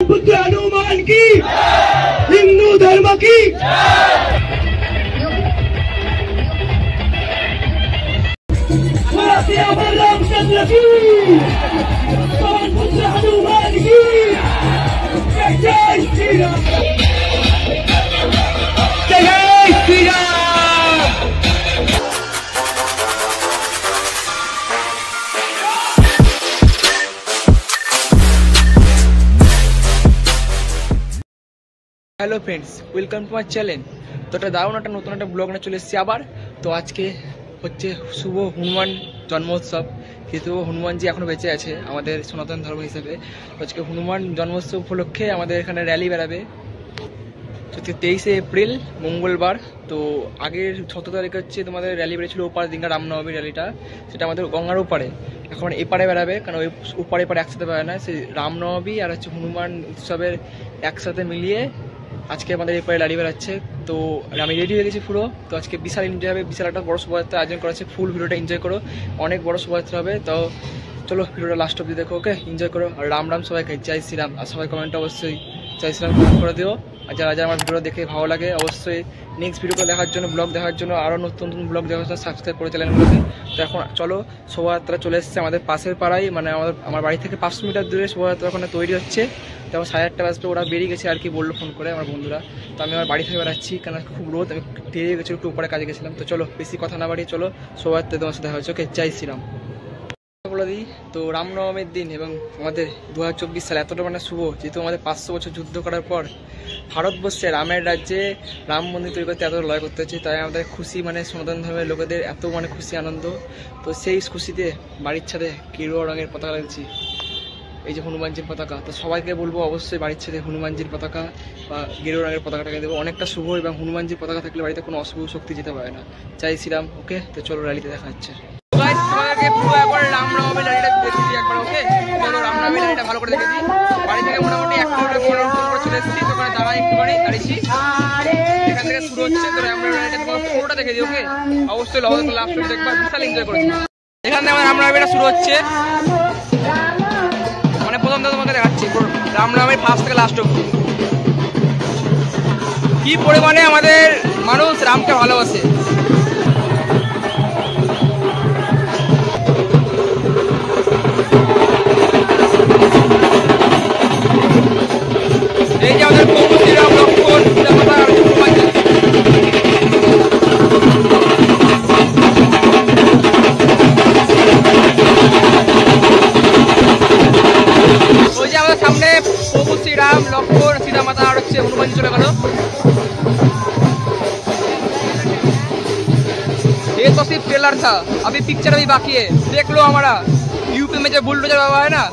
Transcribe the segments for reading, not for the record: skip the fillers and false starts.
पुत्र हनुमान की, हिंदू धर्म की। रामचंद्र की, पवन पुत्र हनुमान की, जय श्री राम, जय Shri Ram. Hello friends, welcome to my channel. तो একটা দারুণ একটা নতুন একটা ব্লগ নিয়ে চলে এসেছি আবার। তো আজকে হচ্ছে শুভ হনুমান জন্মোৎসব, যেহেতু হনুমানজি এখনো বেঁচে আছে আমাদের সনাতন ধর্ম হিসেবে। আজকে হনুমান জন্মোৎসব উপলক্ষে আমাদের এখানে র্যালি বেরাবে 23শে এপ্রিল মঙ্গলবার। তো আগের 17 তারিখে হচ্ছে তোমাদের র্যালি বেরিয়েছিল ওপার দিনকা রামনবমী র্যালিটা, সেটা আমাদের গঙ্গার ওপারে। এখন এপারে বেরাবে, কারণ ওই ওপারে এপারে একসাথে বেড়ায় না, সেই রামনবমী আর হচ্ছে হনুমান উৎসবের একসাথে মিলিয়ে আজকে আমাদের এপারে র্যালি বেরাচ্ছে। তো আমি রেডি হয়ে গেছি পুরো। তো আজকে বিশাল এনজয় হবে, বিশাল একটা বড় শোভাযাত্রা আয়োজন করা আছে। ফুল ভিডিওটা এনজয় করো, অনেক বড় শোভাযাত্রা হবে। তো চলো ভিডিওটা লাস্ট অব্দি দেখো, ওকে? এনজয় করো। আর রাম রাম সবাইকে, জয় শ্রীরাম। আর সবাই কমেন্টে অবশ্যই জয় শ্রীরাম কমেন্ট করে দিও। আর যারা যারা আমার ভিডিও দেখে ভালো লাগে অবশ্যই নেক্সট ভিডিওগুলো দেখার জন্য, ব্লগ দেখার জন্য, আরও নতুন নতুন ব্লগ দেখার জন্য সাবস্ক্রাইব করে চ্যানেলগুলোকে। তো এখন চলো, শোভাযাত্রা চলে এসেছে আমাদের পাশের পাড়ায়, মানে আমার বাড়ি থেকে 500 মিটার দূরে শোভাযাত্রা ওখানে তৈরি হচ্ছে। তো আমার 8:30 বাজতে ওরা বেরিয়ে গেছে আর কি, বললো ফোন করে আমার বন্ধুরা। তো আমি আমার বাড়ি থেকে বেড়াচ্ছি, কারণ খুব রোদ, আমি দেরিয়ে গেছি, একটু উপরে কাজে গেছিলাম। তো চলো বেশি কথা না বাড়িয়ে চলো শোভাযাত্রা তোমার সাথে দেখা হচ্ছে, ওকে? জয় শ্রীরাম বলে দিই। তো রামনবমীর দিন এবং আমাদের 2024 সাল এতটা মানে শুভ, যেহেতু আমাদের 500 বছর যুদ্ধ করার পর ভারতবর্ষে রামের রাজ্যে রাম মন্দির তৈরি করতে এত লড়াই করতে হচ্ছে, তাই আমাদের খুশি, মানে সনাতন ধর্মের লোকেদের এত মানে খুশি আনন্দ। তো সেই খুশিতে বাড়ির ছাদে গেরুয়া রঙের পতাকা লাগছে, এই যে হনুমানজির পতাকা। তো সবাইকে বলবো অবশ্যই বাড়ির ছাদে হনুমানজির পতাকা বা গেরুয়া রঙের পতাকাটাকে দেবো, অনেকটা শুভ। এবং হনুমানজির পতাকা থাকলে বাড়িতে কোনো অশুভ শক্তি যেতে পারে না। জয় শ্রীরাম, ওকে? তো চলো র্যালিতে দেখা হচ্ছে। রামনবমী র্যালিটা দেখেছি একবার, ওকে? চলো রামনবমী র্যালিটা ভালো করে দেখেছি। বাড়ি থেকে মোটামুটি 1 কিলোমিটার করে চলে এসেছি। তো ওখানে দাঁড়ায় একটুখানি দাঁড়িয়েছি, এখান থেকে শুরু হচ্ছে। তো রামনবমী র্যালিটা তোমার পুরোটা দেখে দিই, ওকে? অবশ্যই লাস্ট দেখবা, বিশাল এনজয় করেছি। এখান থেকে আমার রামনবমীটা শুরু হচ্ছে, মানে প্রথম থেকে তোমাকে দেখাচ্ছি রামনবমীর ফার্স্ট থেকে লাস্ট অব্দি কি পরিমাণে আমাদের মানুষ রামকে ভালোবাসে। এই যে আমাদের প্রভু শ্রীরাম, লক্ষ্মণ, সীতামাতা আর হনুমানজি। ওই যে আমাদের সামনে প্রভু শ্রীরাম, লক্ষ্মণ, সীতামাতা আর হচ্ছে হনুমানজি চলে গেল। ये तो सिर्फ ट्रेलर था, अभी पिक्चर अभी बाकी है, देख लो। हमारा यूपी में जो बुलडोजर बाबा है ना,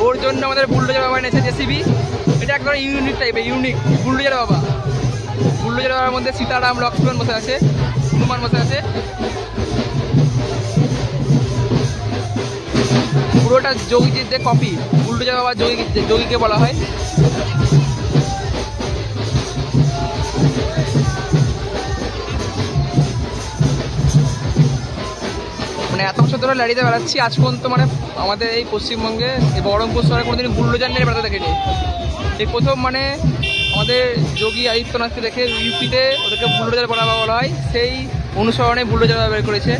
ওর জন্য আমাদের বুলডোজার বাবা এনেছে জেসিবি। এটা একদম ইউনিক টাইপের, ইউনিক বুলডোজার বাবা। বুলডোজার বাবার মধ্যে সীতারাম লক্ষ্মণ বসে আছে, হনুমান বসে আছে, পুরোটা যোগীজিদের কপি। বুলডোজার বাবা যোগীকে বলা হয়। মানে এত বছর ধরে র্যালিতে বেড়াচ্ছি, আজ পর্যন্ত মানে আমাদের এই পশ্চিমবঙ্গে এই বহরমপুর শহরে কোনোদিন বুলডোজার নিয়ে বেড়াতে দেখিনি। এই প্রথম মানে আমাদের যোগী আদিত্যনাথকে দেখে ইউপিতে ওদেরকে বুলডোজার বলা হয়, সেই অনুসরণে বুলডোজার বের করেছে।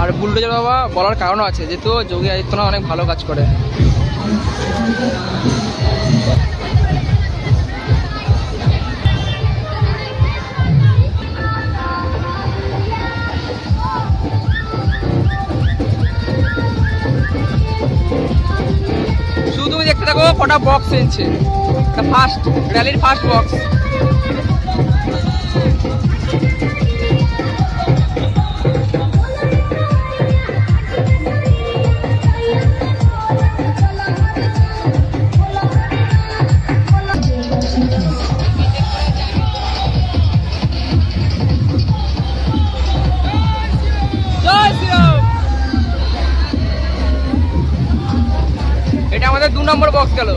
আর বুলডোজার বাবা বলার কারণও আছে, যেহেতু যোগী আদিত্যনাথ অনেক ভালো কাজ করে। শুধু তুমি দেখতে থাকো কটা বক্স এনেছে, ফার্স্ট র্যালির ফার্স্ট বক্স। এটা আমাদের 2 নম্বর বক্স গেল।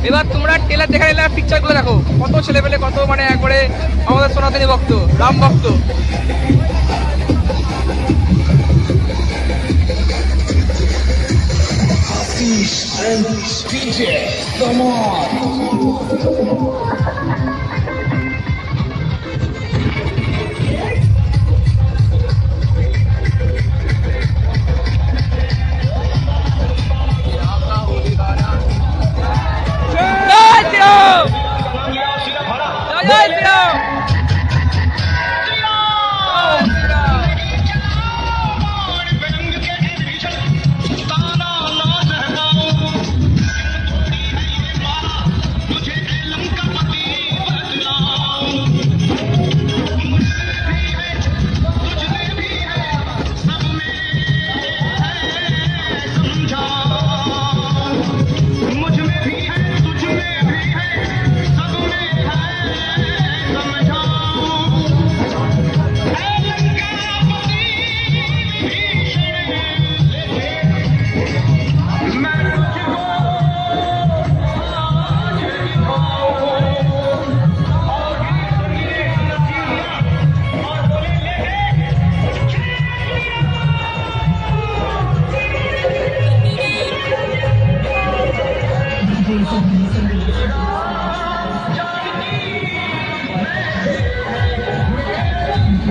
এবার তোমরা ট্রেলার দেখে নিলে পিকচারগুলো দেখো, কত ছেলেপেলে, কত মানে একবারে আমাদের সনাতনী ভক্ত, রাম ভক্ত।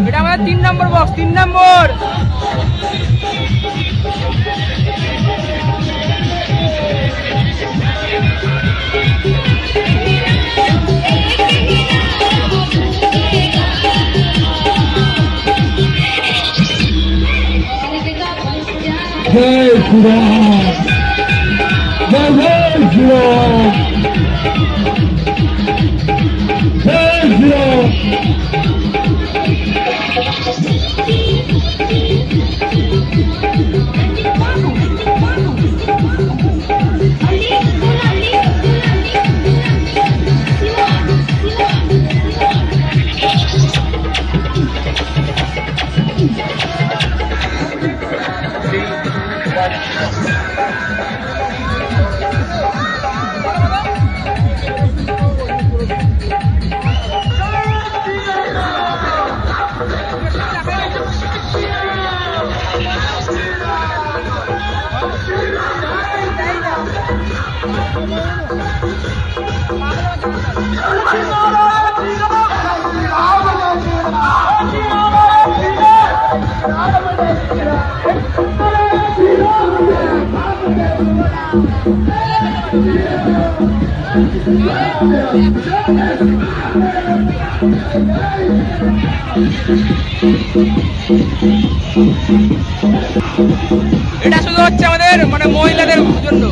এটা আমাদের 3 নম্বর বক্স, 3 নম্বর। जय श्री राम, जय श्री राम, जय श्री राम। এটা শুধু হচ্ছে আমাদের মানে মহিলাদের জন্য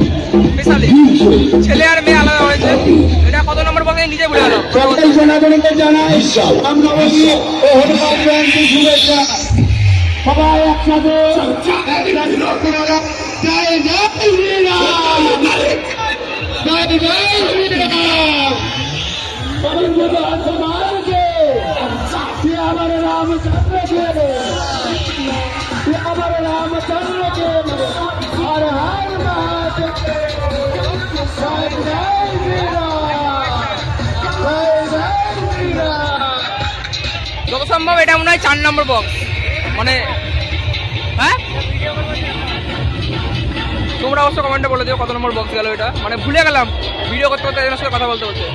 স্পেশালি, ছেলে আর মেয়ে আলাদা হয়েছে। এটা কত নম্বর বক্সে নিজে বলে গেল। সকল জনগণকে জানাই রামনবমী ও হনুমান জয়ন্তী শুভেচ্ছা। সবাই একসাথে জয় জয় শ্রীরাম, জয় জয় শ্রীরাম। हमारे रामचंद्र के, हमारे रामचंद्र के हर हर महादेव। जय जय श्री राम, जय जय श्री राम। যত সম্ভব এটা মনে হয় 4 নম্বর বক্স, মানে হ্যাঁ তোমরা অবশ্য কমেন্টে বলে দিও কত নম্বর বক্স গেল এটা, মানে ভুলে গেলাম ভিডিও করতে করতে এদের সাথে কথা বলতে বলতে।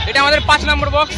এটা আমাদের 5 নম্বর বক্স।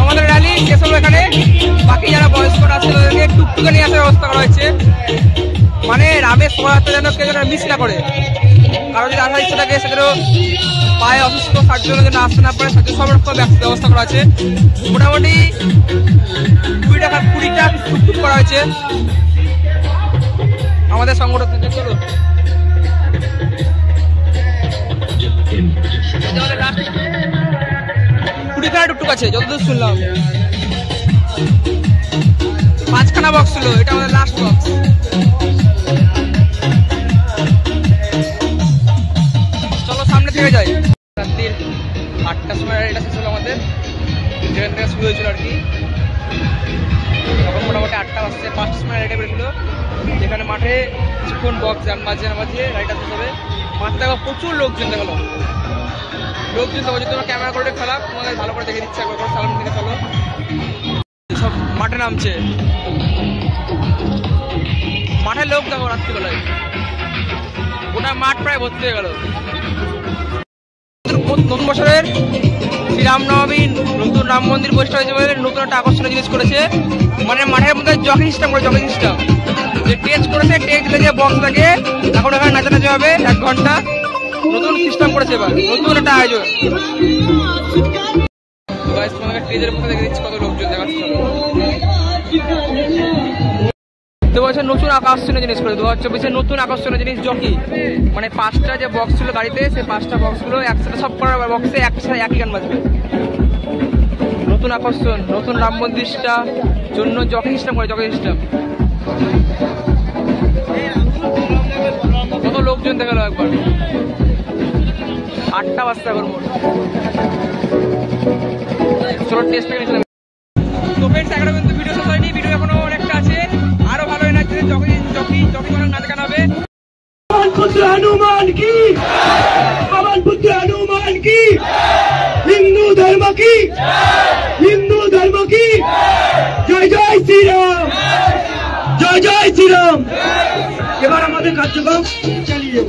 আমাদের র্যালি শেষ হলো এখানে। বাকি যারা বয়স্করা আছে তাদেরকে টুকটুকে নিয়ে আসার ব্যবস্থা করা হয়েছে, মানে রামের শোভাযাত্রা যেন কেউ যেন মিস না করে। কারো যদি আসার ইচ্ছা থাকে সেগুলো পায়ে অসুস্থ তার জন্য যেন আসতে না পারে, তার জন্য সব রকম ব্যবস্থা করা আছে। মোটামুটি 20টা টুকটুক করা হয়েছে আমাদের সংগঠন থেকে। চলো টুকটুক আছে যতদূর শুনলাম, 5খানা বক্স ছিল, এটা আমাদের লাস্ট বক্স। চলো সামনে থেকে যাই। রাত্রির 8টার সময় এটা শেষ হলো আমাদের, যেখান থেকে শুরু হয়েছিল আর কি। তখন মোটামুটি 8টা বাজছে, 5টার সময় রাইডে বেরিয়েছিল। যেখানে মাঠে কিছুক্ষণ বক্স বাজিয়ে রাইডটা শেষ হবে। মাঠে দেখো প্রচুর লোকজন দেখালো, লোকজন দেখো। যদি তোমার ক্যামেরা করে ফেলা তোমাদের ভালো করে দেখে দিচ্ছে, একবার করে সালাম থেকে চলো। সব মাঠে নামছে, মাঠে লোক দেখো রাত্রিবেলায়, গোটা মাঠ প্রায় ভর্তি হয়ে গেল। নতুন বছরের শ্রীরামনবমী, নতুন রাম মন্দির প্রতিষ্ঠা হয়েছে বলে নতুন একটা আকর্ষণীয় জিনিস করেছে। মানে মাঠের মধ্যে জকিং সিস্টেম করে, জকিং সিস্টেম যে টেস্ট করেছে, টেস্ট দিলে যে বক্স থাকে এখন এখানে নাচানাচি হবে 1 ঘন্টা। নতুন সিস্টেম করেছে এবার, নতুন একটা আয়োজন। তোমাকে স্টেজের মধ্যে দেখে দিচ্ছি কত লোকজন দেখাচ্ছে। 2024 নতুন আকর্ষণীয় জিনিস করে, 2024 নতুন আকর্ষণীয় জিনিস জকি। মানে 5টা যে বক্স ছিল গাড়িতে, সেই 5টা বক্সগুলো একসাথে সব করার বক্সে একসাথে একই গান বাজবে। নতুন আকর্ষণ, নতুন রাম মন্দিরটা জন্য জকি সিস্টেম করে, জকি সিস্টেম। কত লোকজন দেখালো একবার। 8টা বাজতে এখন মোট। চলো টেস্ট থেকে নিয়েছিলাম। তো ফ্রেন্ডস, এখনো কিন্তু ভিডিও শেষ হয়নি, ভিডিও এখনো অনেকটা আছে। আরো ভালো এনার্জি জকি করার নাচ গান হবে। हनुमान की, पवन पुत्र हनुमान की, हिंदू धर्म की, हिंदू धर्म की जय जय श्री राम, जय जय श्री राम। এবার আমাদের কার্যক্রম চালিয়ে যাব।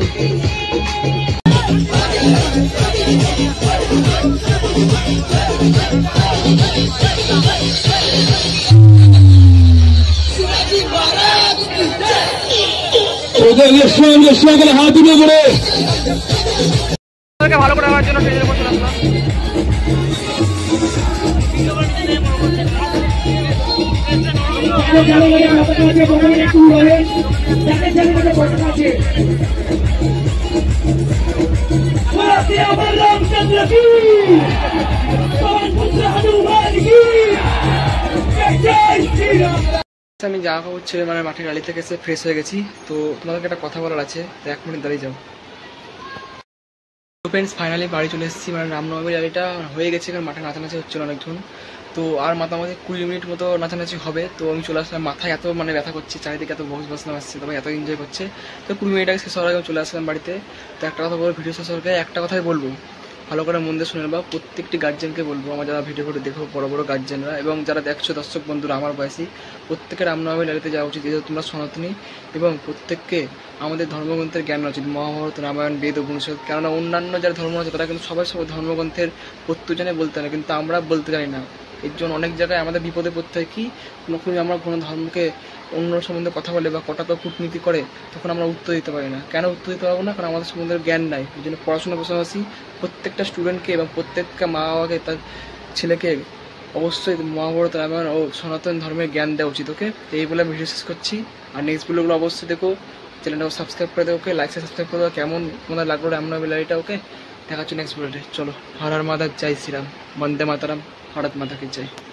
হাত উঠে পড়ে ভালো করে আমার জন্য ট্রেনের উপর চলে আসলাম। আমি যা হচ্ছে মানে মাঠের গাড়ি থেকে এসে ফ্রেশ হয়ে গেছি। তো তোমাদেরকে একটা কথা বলার আছে, 1 মিনিট দাঁড়িয়ে যাও। ফ্রেন্ডস, ফাইনালি বাড়ি চলে এসেছি। মানে রামনবমীর গাড়িটা হয়ে গেছে, কারণ মাঠে নাচানাচি হচ্ছিল অনেকক্ষণ। তো আর মাঝামাঝি 20 মিনিট মতো নাচানাচি হবে। তো আমি চলে আসলাম, মাথায় এত মানে ব্যথা করছে, চারিদিকে এত বসলাম আসছে, তবে এত এনজয় করছে। তো 20 মিনিট আগে শেষ হওয়ার আগে চলে আসলাম বাড়িতে। তো একটা কথা বলবো, ভিডিও শেষ হওয়ার আগে একটা কথাই বলবো, ভালো করে মন দিয়ে শুনে নেবা। প্রত্যেকটি গার্জেনকে বলবো, আমার যারা ভিডিও দেখো বড় বড় গার্জেনরা এবং যারা দেখছো দর্শক বন্ধুরা আমার বয়সী, প্রত্যেকের রামনবমী লালিতে যাওয়া উচিত, যেহেতু তোমরা সনাতনী। এবং প্রত্যেককে আমাদের ধর্মগ্রন্থের জ্ঞান উচিত, মহাভারত, রামায়ণ, বেদ, উপনিষদ। কেননা অন্যান্য যারা ধর্ম আছে তারা কিন্তু সবাই ধর্মগ্রন্থের প্রত্যেক জনে বলতে জানে, কিন্তু আমরা বলতে জানি না। এর জন্য অনেক জায়গায় আমাদের বিপদে পড়তে হয়। কি যখনই আমরা কোনো ধর্মকে অন্য সম্বন্ধে কথা বলে বা কটাক্ষ কূটনীতি করে, তখন আমরা উত্তর দিতে পারি না। কেন উত্তর দিতে পারবো না? কারণ আমাদের সম্বন্ধে জ্ঞান নাই। এই জন্য পড়াশোনার পাশাপাশি প্রত্যেকটা স্টুডেন্টকে এবং প্রত্যেকটা মা বাবাকে তার ছেলেকে অবশ্যই মহাভারত রামায়ণ ও সনাতন ধর্মের জ্ঞান দেওয়া উচিত। ওকে, এই বলে ভিডিও শেষ করছি। আর নেক্সট ভিডিওগুলো অবশ্যই দেখো, চ্যানেলটাকে সাবস্ক্রাইব করে দেবো। ওকে, লাইক সাবস্ক্রাইব করে দেবো। কেমন তোমাদের লাগলো রামনবমী বিলারিটা? ওকে, দেখা হচ্ছে নেক্সট ভিডিওতে। চলো, হর হর মাধব, জয় শ্রীরাম, বন্দে মাতারাম, ভারত মাতা কি জয়।